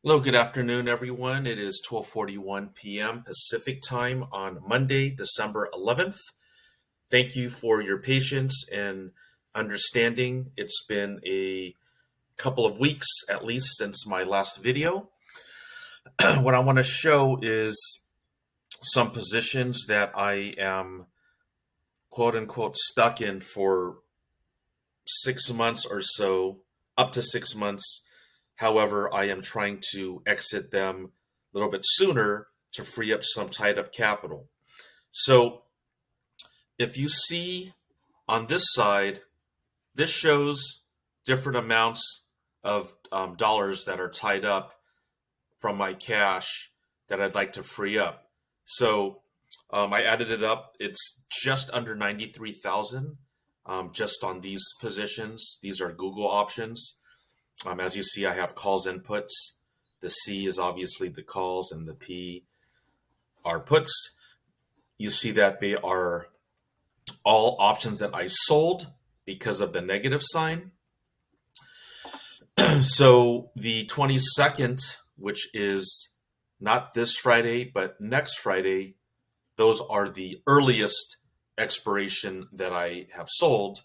Hello, good afternoon, everyone. It is 12:41 p.m. Pacific time on Monday, December 11th. Thank you for your patience and understanding. It's been a couple of weeks at least since my last video. What I want to show is some positions that I am quote unquote stuck in for 6 months or so, up to 6 months. However, I am trying to exit them a little bit sooner to free up some tied up capital. So if you see on this side, this shows different amounts of dollars that are tied up from my cash that I'd like to free up. So I added it up. It's just under 93,000 just on these positions. These are Google options. As you see, I have calls inputs. The C is obviously the calls and the P are puts. You see that they are all options that I sold because of the negative sign. So the 22nd, which is not this Friday, but next Friday, those are the earliest expiration that I have sold.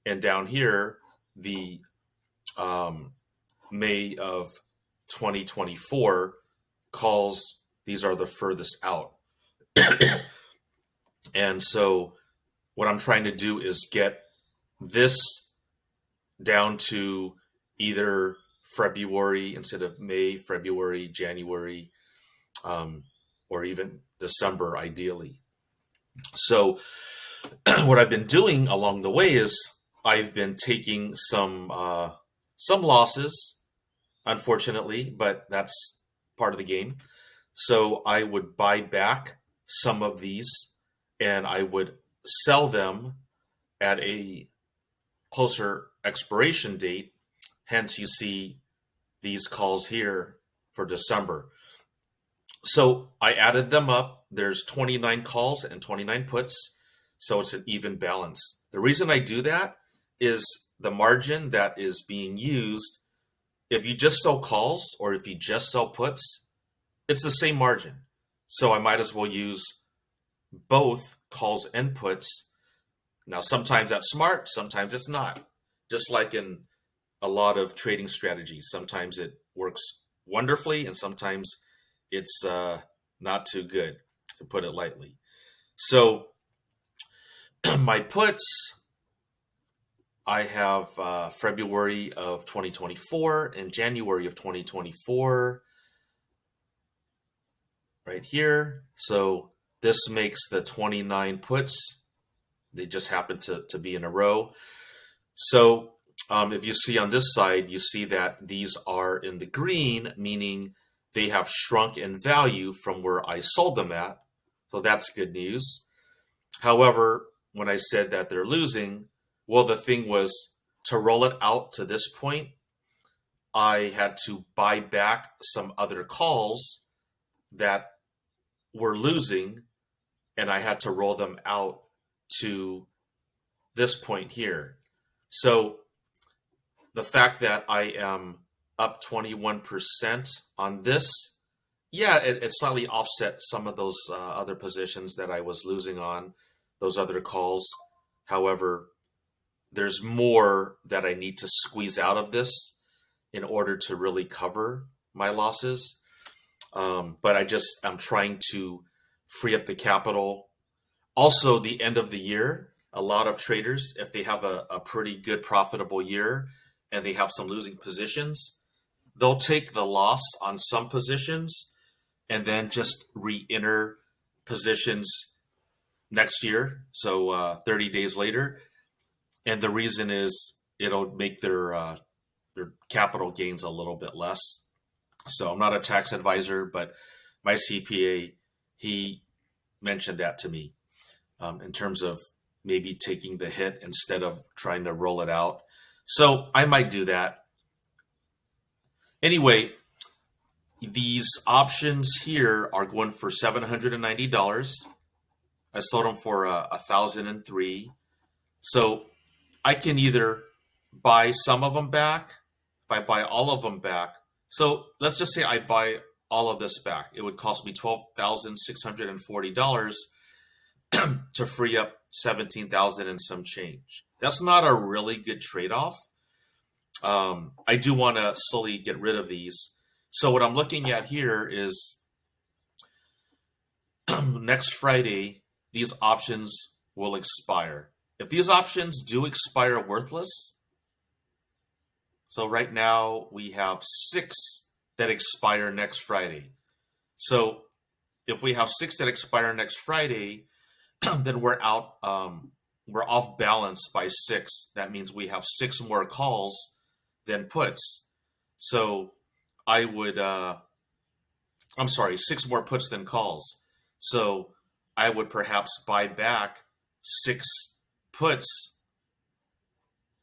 And down here, the May of 2024 calls, these are the furthest out. And so what I'm trying to do is get this down to either February instead of May, February, January, or even December, ideally. So what I've been doing along the way is I've been taking some losses, unfortunately, but that's part of the game. So I would buy back some of these and I would sell them at a closer expiration date. Hence, you see these calls here for December. So I added them up. There's 29 calls and 29 puts. So it's an even balance. The reason I do that is the margin that is being used. If you just sell calls or if you just sell puts, it's the same margin. So I might as well use both calls and puts. Now, sometimes that's smart, sometimes it's not. Just like in a lot of trading strategies, sometimes it works wonderfully and sometimes it's not too good, to put it lightly. So my puts, I have February of 2024 and January of 2024 right here. So this makes the 29 puts. They just happen to be in a row. So if you see on this side, you see that these are in the green, meaning they have shrunk in value from where I sold them at. So that's good news. However, when I said that they're losing, well, the thing was to roll it out to this point, I had to buy back some other calls that were losing, and I had to roll them out to this point here. So the fact that I am up 21% on this, yeah, it slightly offset some of those other positions that I was losing on, those other calls. However, there's more that I need to squeeze out of this in order to really cover my losses. But I'm trying to free up the capital. Also, the end of the year, a lot of traders, if they have a pretty good profitable year and they have some losing positions, they'll take the loss on some positions and then just re-enter positions next year, so 30 days later. And the reason is it'll make their capital gains a little bit less. So I'm not a tax advisor, but my CPA, he mentioned that to me in terms of maybe taking the hit instead of trying to roll it out. So I might do that. Anyway, these options here are going for $790. I sold them for $1,003. So I can either buy some of them back. If I buy all of them back, So let's just say I buy all of this back. It would cost me $12,640 to free up 17,000 and some change. That's not a really good trade-off. I do want to slowly get rid of these. So what I'm looking at here is next Friday, these options will expire. If these options do expire worthless, so right now we have 6 that expire next Friday. So if we have 6 that expire next Friday, then we're out. We're off balance by 6. That means we have 6 more calls than puts. So I would, I'm sorry, 6 more puts than calls. So I would perhaps buy back 6 puts,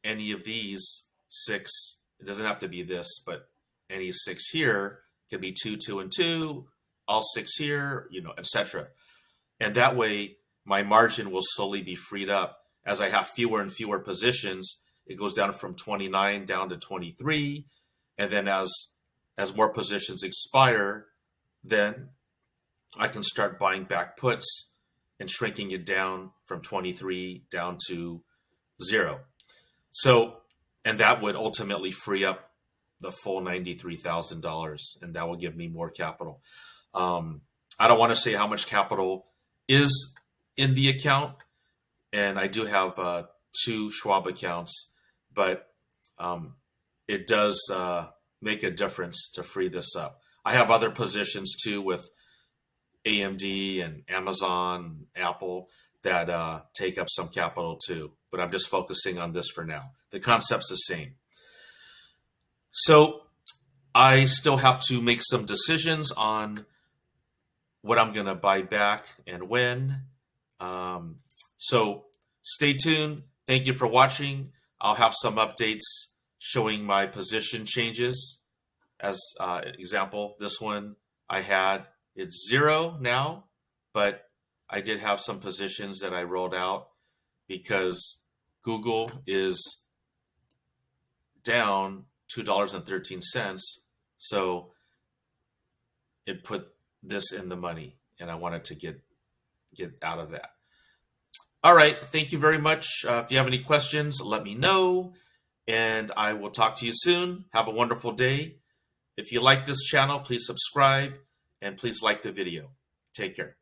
any of these 6. It doesn't have to be this, but any 6 here could be 2, 2, and 2, all 6 here, etc. And that way, my margin will slowly be freed up. As I have fewer and fewer positions, it goes down from 29 down to 23. And then as more positions expire, then I can start buying back puts and shrinking it down from 23 down to 0. So, and that would ultimately free up the full $93,000, and that will give me more capital. I don't want to say how much capital is in the account, and I do have 2 Schwab accounts, but it does make a difference to free this up. I have other positions too with AMD and Amazon, Apple that take up some capital too, but I'm just focusing on this for now. The concept's the same. So I still have to make some decisions on what I'm going to buy back and when. So stay tuned. Thank you for watching. I'll have some updates showing my position changes. As example, this one I had, it's 0 now, but I did have some positions that I rolled out because Google is down $2.13. So it put this in the money, and I wanted to get out of that. All right. Thank you very much. If you have any questions, let me know, and I will talk to you soon. Have a wonderful day. If you like this channel, please subscribe and please like the video. Take care.